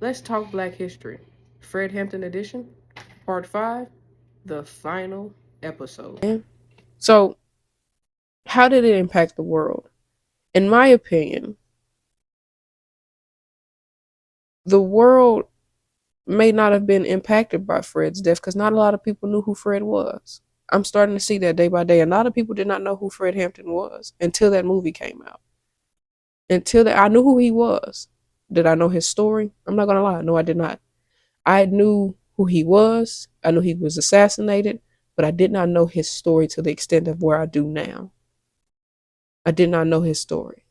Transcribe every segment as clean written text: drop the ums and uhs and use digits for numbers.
Let's talk Black history. Fred Hampton edition, part 5, the final episode. So, how did it impact the world? In my opinion, the world may not have been impacted by Fred's death because not a lot of people knew who Fred was. I'm starting to see that day by day. A lot of people did not know who Fred Hampton was until that movie came out. Until that, I knew who he was. Did I know his story? I'm not gonna lie. No, I did not. I knew who he was. I knew he was assassinated, but I did not know his story to the extent of where I do now. I did not know his story.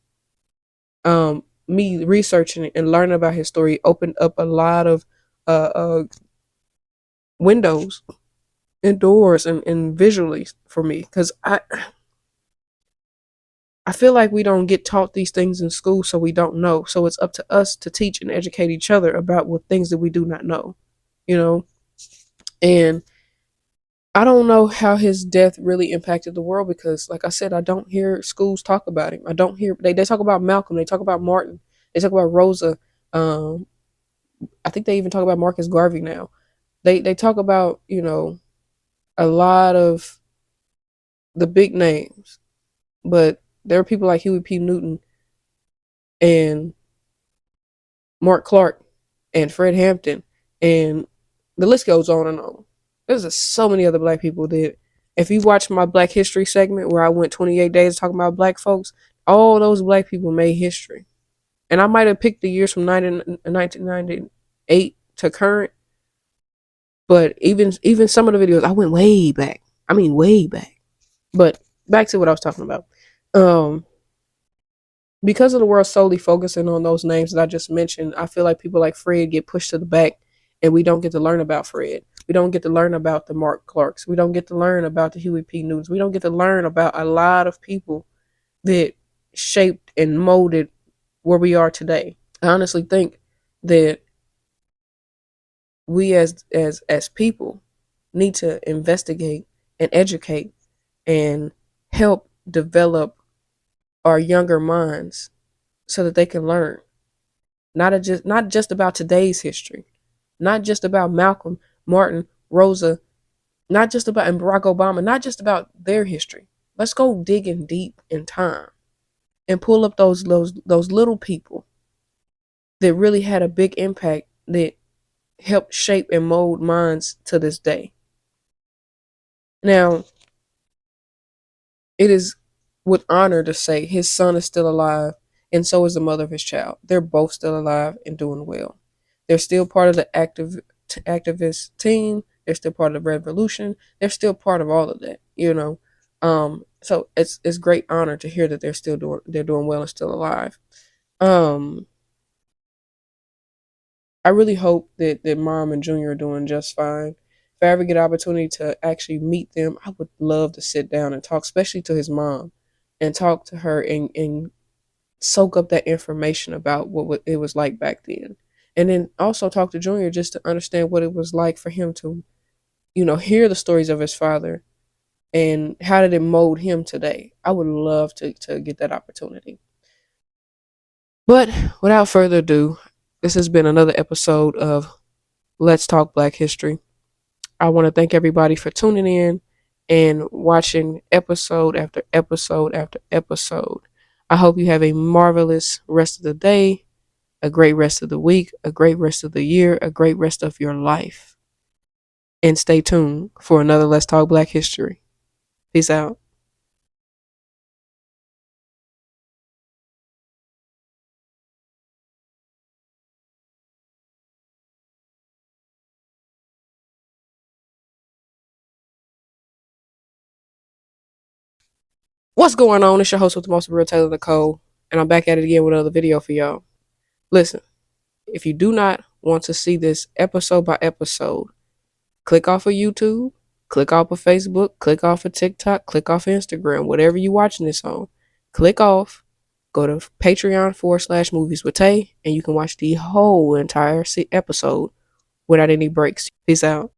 Me researching and learning about his story opened up a lot of uh, uh, windows and doors and visually for me because I feel like we don't get taught these things in school, so we don't know. So it's up to us to teach and educate each other about what things that we do not know, you know. And I don't know how his death really impacted the world because, like I said, I don't hear schools talk about him. I don't hear they talk about Malcolm, they talk about Martin, they talk about Rosa. Um, I think they even talk about Marcus Garvey now. They talk about a lot of the big names, but there are people like Huey P. Newton and Mark Clark and Fred Hampton, and the list goes on and on. There's just so many other black people that, if you watch my Black History segment where I went 28 days talking about black folks, all those black people made history. And I might have picked the years from 1998 to current, but even some of the videos, I went way back. I mean, way back. But back to what I was talking about. Um, because of the world solely focusing on those names that I just mentioned, I feel like people like Fred get pushed to the back and we don't get to learn about Fred. We don't get to learn about the Mark Clarks. We don't get to learn about the Huey P. Newtons. We don't get to learn about a lot of people that shaped and molded where we are today. I honestly think that we as people need to investigate and educate and help develop our younger minds so that they can learn not just about today's history, not just about Malcolm, Martin, Rosa, not just about and Barack Obama, not just about their history. Let's go digging deep in time and pull up those little people that really had a big impact that helped shape and mold minds to this day. Now, it is with honor to say his son is still alive, and so is the mother of his child. They're both still alive and doing well. They're still part of the activist team. They're still part of the revolution. They're still part of all of that. So it's great honor to hear that they're doing well and still alive. Um, I really hope that Mom and Junior are doing just fine. If I ever get an opportunity to actually meet them, I would love to sit down and talk, especially to his mom, and talk to her and soak up that information about what it was like back then. And then also talk to Junior just to understand what it was like for him to, hear the stories of his father and how did it mold him today. I would love to get that opportunity. But without further ado, this has been another episode of Let's Talk Black History. I want to thank everybody for tuning in and watching episode after episode after episode. I hope you have a marvelous rest of the day, a great rest of the week, a great rest of the year, a great rest of your life. And stay tuned for another Let's Talk Black History. Peace out. What's going on? It's your host with the most real Taylor Nicole, and I'm back at it again with another video for y'all. Listen, if you do not want to see this episode by episode, click off of YouTube, click off of Facebook, click off of TikTok, click off of Instagram, whatever you're watching this on. Click off, go to Patreon/movies with Tay, and you can watch the whole entire episode without any breaks. Peace out.